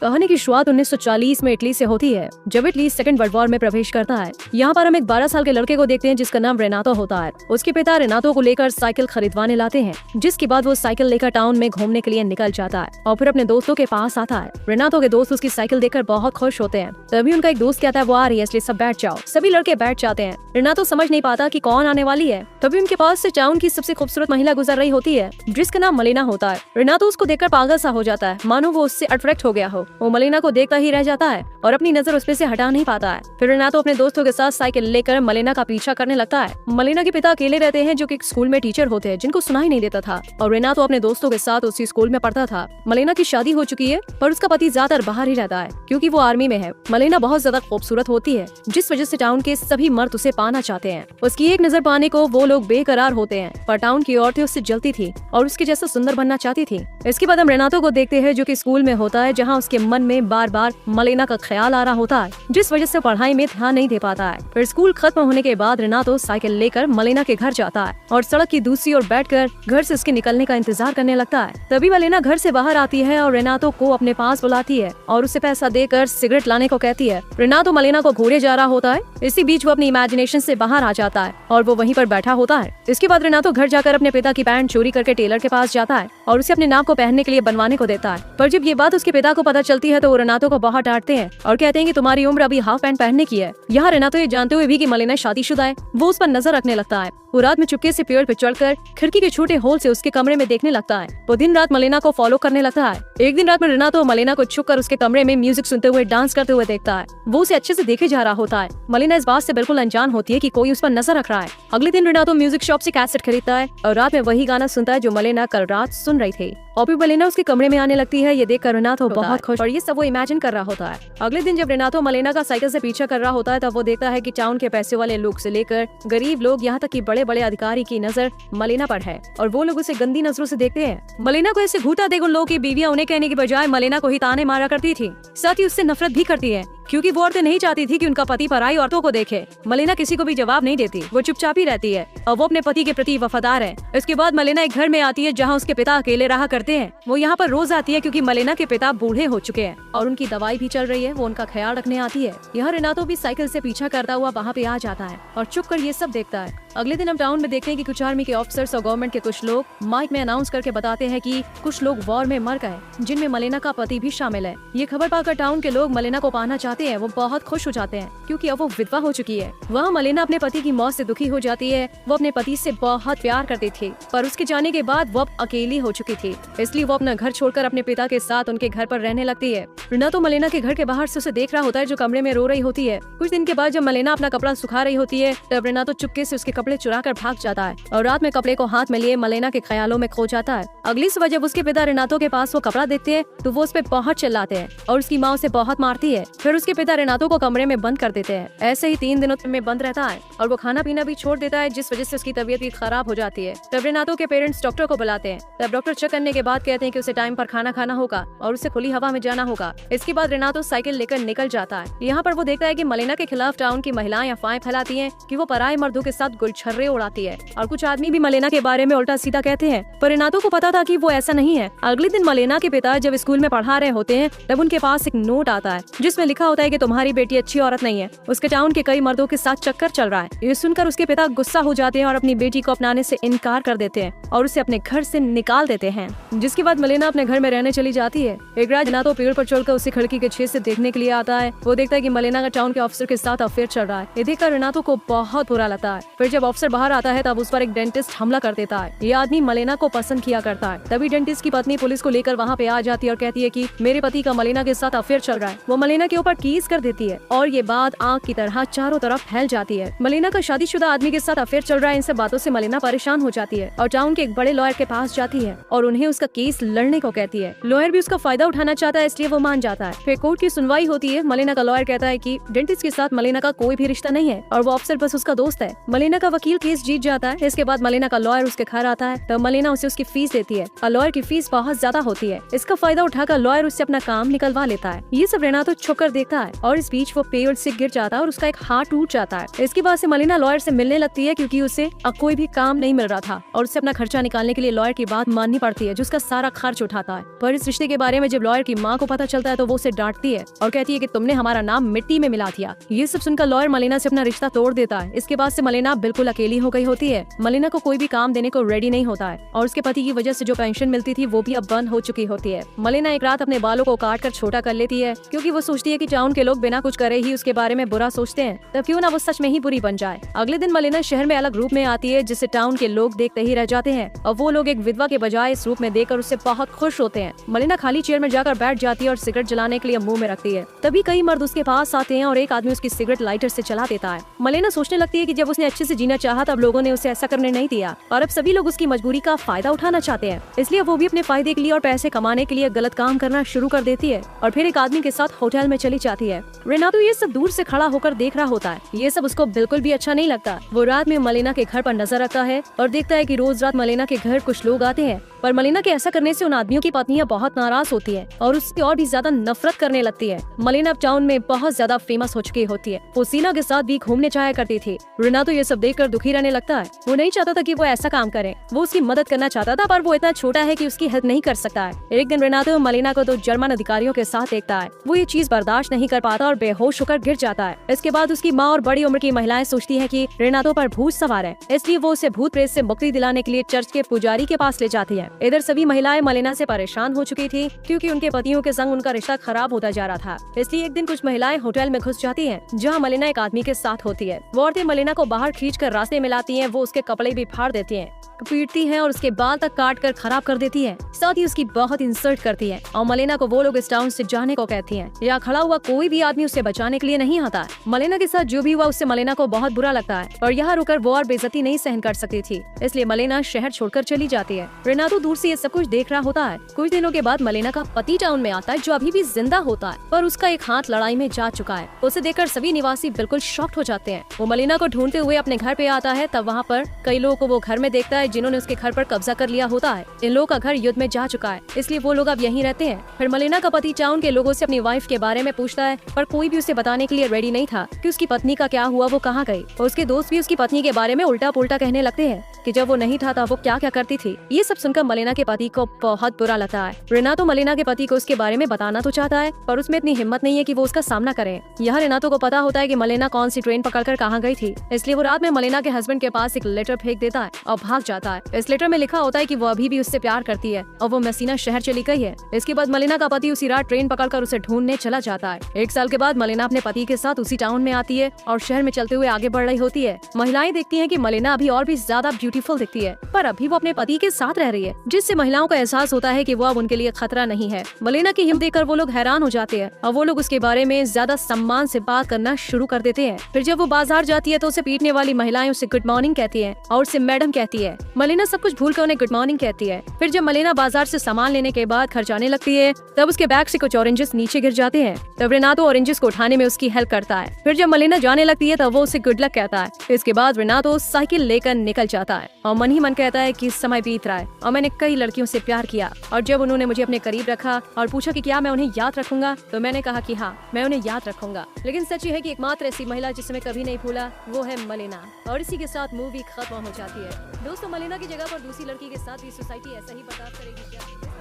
कहानी की शुरुआत 1940 में इटली से होती है, जब इटली सेकंड वर्ल्ड वॉर में प्रवेश करता है। यहाँ पर हम एक 12 साल के लड़के को देखते हैं जिसका नाम रेनातो होता है। उसके पिता रेनातो को लेकर साइकिल खरीदवाने लाते हैं, जिसके बाद वो साइकिल लेकर टाउन में घूमने के लिए निकल जाता है और फिर अपने दोस्तों के पास आता है। रेनातो के दोस्त उसकी साइकिल देखकर बहुत खुश होते हैं। तभी उनका एक दोस्त कहता है वो आ रही है, इसलिए सब बैठ जाओ। सभी लड़के बैठ जाते हैं। रेनातो समझ नहीं पाता कि कौन आने वाली है। तभी उनके पास से टाउन की सबसे खूबसूरत महिला गुजर रही होती है, जिसका नाम मलेना होता है। रेनातो उसको देखकर पागल सा हो जाता है, मानो वो उससे अट्रैक्ट हो गया हो। वो मलेना को देखता ही रह जाता है और अपनी नजर उस पे से हटा नहीं पाता है। फिर रेनातो अपने दोस्तों के साथ साइकिल लेकर मलेना का पीछा करने लगता है। मलेना के पिता अकेले रहते हैं, जो कि एक स्कूल में टीचर होते हैं, जिनको सुनाई नहीं देता था, और रेनातो अपने दोस्तों के साथ उसी स्कूल में पढ़ता था। मलेना की शादी हो चुकी है, पर उसका पति ज्यादातर बाहर ही रहता है क्योंकि वो आर्मी में है। मलेना बहुत ज्यादा खूबसूरत होती है, जिस वजह से टाउन के सभी मर्द उसे पाना चाहते हैं। उसकी एक नजर पाने को वो लोग बेकरार होते हैं, पर टाउन की औरतें उससे जलती थी और उसके जैसा सुंदर बनना चाहती थी। इसके बाद हम रेनातो को देखते हैं, जो कि स्कूल में होता है, जहाँ उसके मन में बार बार मलेना का ख्याल आ रहा होता है, जिस वजह से पढ़ाई में ध्यान नहीं दे पाता है। फिर स्कूल खत्म होने के बाद रेनातो साइकिल लेकर मलेना के घर जाता है और सड़क की दूसरी ओर बैठकर घर से उसके निकलने का इंतजार करने लगता है। तभी मलेना घर से बाहर आती है और रेनातो को अपने पास बुलाती है और उसे पैसा देकर सिगरेट लाने को कहती है। रेनातो मलेना को घूरे जा रहा होता है। इसी बीच वो अपनी इमेजिनेशन से बाहर आ जाता है और वो वहीं पर बैठा होता है। इसके बाद रेनातो घर जाकर अपने पिता की पैंट चोरी करके टेलर के पास जाता है और उसे अपने नाम को पहनने के लिए बनवाने को देता है। पर जब ये बात उसके पिता को पता चलती है तो वो रेनातो को बहुत डांटते हैं और कहते हैं कि तुम्हारी उम्र अभी हाफ पैंट पहनने की है। यहाँ रेनातो ये जानते हुए भी कि मलेना शादीशुदा है, वो उस पर नजर रखने लगता है। वो रात में चुपके से पेड़ पे चढ़कर खिड़की के छोटे होल से उसके कमरे में देखने लगता है। वो दिन रात मलेना को फॉलो करने लगता है। एक दिन रात में रेनातो मलेना को छुपकर उसके कमरे में म्यूजिक सुनते हुए डांस करते हुए देखता है। वो उसे अच्छे से देखे जा रहा होता है। मलेना इस बात से बिल्कुल अनजान होती है कि कोई उस पर नजर रख रहा है। अगले दिन रेनातो म्यूजिक शॉप से कैसेट खरीदता है और रात में वही गाना सुनता है जो मलेना कल रात सुन रही थी। और फिर मलेना उसके कमरे में आने लगती है। ये देखकर रेनातो बहुत खुश और ये सब वो इमेजिन कर रहा होता है। अगले दिन जब रेनातो मलेना का साइकिल से पीछा कर रहा होता है, तब वो देखता है कि टाउन के पैसे वाले लोग से लेकर गरीब लोग, यहाँ तक कि बड़े बड़े अधिकारी की नजर मलेना पर है और वो लोग उसे गंदी नजरों से देखते हैं। मलेना को ऐसे घूटा देख उन लोगों की बीवियां उन्हें कहने की बजाय मलेना को ही ताने मारा करती थी, साथ ही उससे नफरत भी करती है क्योंकि वो औरतें नहीं चाहती थी कि उनका पति पराई औरतों को देखे। मलेना किसी को भी जवाब नहीं देती, वो चुपचाप ही रहती है और वो अपने पति के प्रति वफादार है। इसके बाद मलेना एक घर में आती है जहाँ उसके पिता अकेले रहा करते हैं। वो यहाँ पर रोज आती है क्योंकि मलेना के पिता बूढ़े हो चुके हैं और उनकी दवाई भी चल रही है। वो उनका ख्याल रखने आती है। यहाँ रेनातो भी साइकिल से पीछा करता हुआ वहाँ पे आ जाता है और चुप कर ये सब देखता है। अगले दिन हम टाउन में देखते हैं कि कुछ आर्मी के ऑफिसर्स और गवर्नमेंट के कुछ लोग माइक में अनाउंस करके बताते हैं कि कुछ लोग वॉर में मर गए, जिनमें मलेना का पति भी शामिल है। ये खबर पाकर टाउन के लोग मलेना को पाना चाहते हैं। वो बहुत खुश हो जाते हैं क्योंकि अब वो विधवा हो चुकी है। वहाँ मलेना अपने पति की मौत से दुखी हो जाती है। वो अपने पति से बहुत प्यार करती थी, पर उसके जाने के बाद वो अब अकेली हो चुकी थी, इसलिए वो अपना घर छोड़कर अपने पिता के साथ उनके घर पर रहने लगती है। रेनातो मलेना के घर के बाहर से उसे देख रहा होता है, जो कमरे में रो रही होती है। कुछ दिन के बाद जब मलेना अपना कपड़ा सुखा रही होती है, तब रेनातो चुपके से उसके कपड़े चुरा कर भाग जाता है और रात में कपड़े को हाथ में लिए मलेना के ख्यालों में खो जाता है। अगली सुबह जब उसके पिता रेनातो के पास वो कपड़ा देखते हैं तो वो उस पे बहुत चिल्लाते हैं और उसकी माँ उसे बहुत मारती है। फिर उसके पिता रेनातो को कमरे में बंद कर देते हैं। ऐसे ही 3 दिनों में बंद रहता है और वो खाना पीना भी छोड़ देता है, जिस वजह से उसकी तबीयत भी खराब हो जाती है। तब रेनातो के पेरेंट्स डॉक्टर को बुलाते हैं। तब डॉक्टर चेक करने के बाद कहते हैं कि उसे टाइम पर खाना खाना होगा और उसे खुली हवा में जाना होगा। इसके बाद रेनातो साइकिल लेकर निकल जाता है। यहाँ पर वो देखता है कि मलेना के खिलाफ टाउन की महिलाएं अफवाहें फैलाती हैं कि वो पराये मर्दों के साथ गुलछर्रे उड़ाती है और कुछ आदमी भी मलेना के बारे में उल्टा सीधा कहते हैं, पर रेनातो को पता था कि वो ऐसा नहीं है। अगले दिन मलेना के पिता जब स्कूल में पढ़ा रहे होते हैं, तब उनके पास एक नोट आता है जिसमें लिखा होता है कि तुम्हारी बेटी अच्छी औरत नहीं है, उसके टाउन के कई मर्दों के साथ चक्कर चल रहा है। ये सुनकर उसके पिता गुस्सा हो जाते हैं और अपनी बेटी को अपनाने से इनकार कर देते हैं और उसे अपने घर से निकाल देते हैं। जिसके बाद मलेना अपने घर में रहने चली जाती है। एक रात रेनातो पेड़ पर चढ़कर उसे खिड़की के छेद से देखने के लिए आता है। वो देखता है कि मलेना का टाउन के ऑफिसर के साथ अफेयर चल रहा है। ये देखकर रेनातो को बहुत बुरा लगता है। फिर जब ऑफिसर बाहर आता है, तब उस पर एक डेंटिस्ट हमला कर देता है। ये आदमी मलेना को पसंद किया करता है। तभी डेंटिस्ट की पत्नी पुलिस को लेकर वहाँ पे आ जाती है और कहती है कि मेरे पति का मलेना के साथ अफेयर चल रहा है। वो मलेना के ऊपर कीस कर देती है और ये बात आग की तरह चारों तरफ फैल जाती है। मलेना का शादीशुदा आदमी के साथ अफेयर चल रहा है। इन सब बातों से मलेना परेशान हो जाती है और टाउन के एक बड़े लॉयर के पास जाती है और उन्हें उसका केस लड़ने को कहती है। लॉयर भी उसका फायदा उठाना चाहता है, इसलिए वो मान जाता है। फिर कोर्ट की सुनवाई होती है। मलेना का लॉयर कहता है कि डेंटिस्ट के साथ मलेना का कोई भी रिश्ता नहीं है और वो अफसर बस उसका दोस्त है। मलेना का वकील केस जीत जाता है। इसके बाद मलेना का लॉयर उसके घर आता है, तब मलेना उसे उसकी फीस देती है और लॉयर की फीस बहुत ज्यादा होती है। इसका फायदा उठाकर लॉयर उससे अपना काम निकलवा लेता है। ये सब रेनातो छुप कर देखता है और इस बीच वो पेड़ से गिर जाता है और उसका एक हाथ टूट जाता है। इसके बाद से मलेना लॉयर से मिलने लगती है क्योंकि उसे अब कोई भी काम नहीं मिल रहा था और उसे अपना खर्चा निकालने के लिए लॉयर की बात माननी पड़ती है, जिसका सारा खर्च उठाता है। पर इस रिश्ते के बारे में जब लॉयर की माँ को पता चलता है तो वो उसे डांटती है और कहती है कि तुमने हमारा नाम मिट्टी में मिला दिया। ये सब सुनकर लॉयर मलेना से अपना रिश्ता तोड़ देता है। इसके बाद से मलेना बिल्कुल अकेली हो गई होती है। मलेना को कोई भी काम देने को रेडी नहीं होता है और उसके पति की वजह से जो पेंशन मिलती थी वो भी अब बंद हो चुकी होती है। मलेना एक रात अपने बालों को काट कर छोटा कर लेती है क्योंकि वो सोचती है कि टाउन के लोग बिना कुछ करे ही उसके बारे में बुरा सोचते हैं, तब क्यों ना वो सच में ही बुरी बन जाए। अगले दिन मलेना शहर में अलग रूप में आती है जिसे टाउन के लोग देखते ही रह जाते हैं और वो लोग एक विधवा के बजाय इस रूप में देखकर उससे बहुत खुश होते हैं। मलेना खाली चेयर में जाकर बैठ जाती है और सिगरेट जलाने के लिए मुंह में रखती है। तभी कई मर्द उसके पास आते हैं और एक आदमी उसकी सिगरेट लाइटर से जला देता है। मलेना सोचने लगती है कि जब उसने अच्छे से जीना चाहा तब लोगों ने उसे ऐसा करने नहीं दिया और अब सभी लोग उसकी मजबूरी का फायदा उठाना चाहते हैं, इसलिए वो भी अपने फायदे के लिए और पैसे कमाने के लिए गलत काम करना शुरू कर देती है और फिर एक आदमी के साथ होटल में चली जाती है। रेनातो ये सब दूर से खड़ा होकर देख रहा होता है। ये सब उसको बिल्कुल भी अच्छा नहीं लगता। वो रात में मलेना के घर पर नजर रखता है और देखता है कि रोज रात मलेना के घर कुछ लोग आते हैं, पर मलेना के ऐसा करने से उन आदमियों की पत्नियां बहुत नाराज होती है और उससे और भी ज्यादा नफरत करने लगती है। मलेना अब टाउन में बहुत ज्यादा फेमस हो चुकी होती है। वो सीना के साथ भी घूमने जाया करती थी। रेनातो ये सब देखकर दुखी रहने लगता है। वो नहीं चाहता था कि वो ऐसा काम करे, वो उसकी मदद करना चाहता था पर वो इतना छोटा है कि उसकी हेल्प नहीं कर सकता है। एक दिन रेनातो मलेना को 2 जर्मन अधिकारियों के साथ देखता है। वो ये चीज बर्दाश्त नहीं कर पाता और बेहोश होकर गिर जाता है। इसके बाद उसकी माँ और बड़ी उम्र की महिलाएं सोचती है कि रेनातो पर भूत सवार है, इसलिए वो उसे भूत प्रेत से मुक्ति दिलाने के लिए चर्च के पुजारी के पास ले जाती है। इधर सभी महिलाएं मलेना से परेशान हो चुकी थी क्योंकि उनके पतियों के संग उनका रिश्ता खराब होता जा रहा था। इसलिए एक दिन कुछ महिलाएं होटल में घुस जाती हैं, जहां मलेना एक आदमी के साथ होती है। वो औरतें मलेना को बाहर खींचकर रास्ते में लाती हैं। वो उसके कपड़े भी फाड़ देती हैं, पीटती हैं और उसके बाल तक काट कर खराब कर देती है। साथ ही उसकी बहुत इंसल्ट करती है और मलेना को वो लोग इस टाउन से जाने को कहती हैं। यहाँ खड़ा हुआ कोई भी आदमी उसे बचाने के लिए नहीं आता। मलेना के साथ जो भी हुआ उससे मलेना को बहुत बुरा लगता है और यहाँ रुकर वो और बेइज्जती नहीं सहन कर सकती थी, इसलिए मलेना शहर छोड़कर चली जाती है। रेनातो दूर से ये सब कुछ देख रहा होता है। कुछ दिनों के बाद मलेना का पति टाउन में आता है, जो अभी भी जिंदा होता है, पर उसका एक हाथ लड़ाई में जा चुका है। उसे देखकर सभी निवासी बिल्कुल शॉक्ड हो जाते हैं। वो मलेना को ढूंढते हुए अपने घर पे आता है। तब वहाँ पर कई लोगों को वो घर में देखता है जिन्होंने उसके घर पर कब्जा कर लिया होता है। इन लोगों का घर युद्ध में जा चुका है, इसलिए वो लोग अब यहीं रहते हैं। फिर मलेना का पति टाउन के लोगों से अपनी वाइफ के बारे में पूछता है, पर कोई भी उसे बताने के लिए रेडी नहीं था कि उसकी पत्नी का क्या हुआ, वो कहाँ गई। और उसके दोस्त भी उसकी पत्नी के बारे में उल्टा पुल्टा कहने लगते हैं कि जब वो नहीं था तब वो क्या क्या करती थी। ये सब सुनकर मलेना के पति को बहुत बुरा लगता है। रेनातो मलेना के पति को उसके बारे में बताना तो चाहता है, पर उसमें इतनी हिम्मत नहीं है कि वो उसका सामना करे। यहाँ रेनातो को पता होता है कि मलेना कौन सी ट्रेन पकड़कर कहाँ गई थी, इसलिए वो रात में मलेना के हस्बैंड के पास एक लेटर फेंक देता है और भाग जाता है। इस लेटर में लिखा होता है कि वो अभी भी उससे प्यार करती है और वो मेसिना शहर चली गई है। इसके बाद मलेना का पति उसी रात ट्रेन पकड़कर उसे ढूंढने चला जाता है। 1 साल के बाद मलेना अपने पति के साथ उसी टाउन में आती है और शहर में चलते हुए आगे बढ़ रही होती है। महिलाएं देखती हैं कि मलेना अभी और भी ज्यादा ब्यूटीफुल दिखती है, पर अभी वो अपने पति के साथ रह रही है, जिससे महिलाओं को एहसास होता है कि वो अब उनके लिए खतरा नहीं है। मलेना की हिम्मत देखकर वो लोग हैरान हो जाते हैं और वो लोग उसके बारे में ज्यादा सम्मान से बात करना शुरू कर देते हैं। फिर जब वो बाजार जाती है तो उसे पीटने वाली महिलाएं उसे गुड मॉर्निंग कहती है और उसे मैडम कहती है। मलेना सब कुछ भूलकर उन्हें गुड मॉर्निंग कहती है। फिर जब मलेना बाजार से सामान लेने के बाद खर्चाने लगती है, तब उसके बैग से कुछ ऑरेंजेस नीचे गिर जाते हैं। तब रेनातो ऑरेंजेस को उठाने में उसकी हेल्प करता है। फिर जब मलेना जाने लगती है तब वो उसे गुड लक कहता है। इसके बाद रेनातो साइकिल लेकर निकल जाता है और मन ही मन कहता है कि समय बीत रहा है और मैंने कई लड़कियों से प्यार किया, और जब उन्होंने मुझे अपने करीब रखा और पूछा कि क्या मैं उन्हें याद रखूंगा, तो मैंने कहा कि हाँ, मैं उन्हें याद रखूंगा। लेकिन सच है कि एकमात्र ऐसी महिला जिसे मैं कभी नहीं भूला वो है मलेना। और इसी के साथ मूवी खत्म हो जाती है। दोस्तों, मलेना की जगह पर दूसरी लड़की के साथ भी सोसाइटी ऐसा ही बर्ताव करेगी क्या?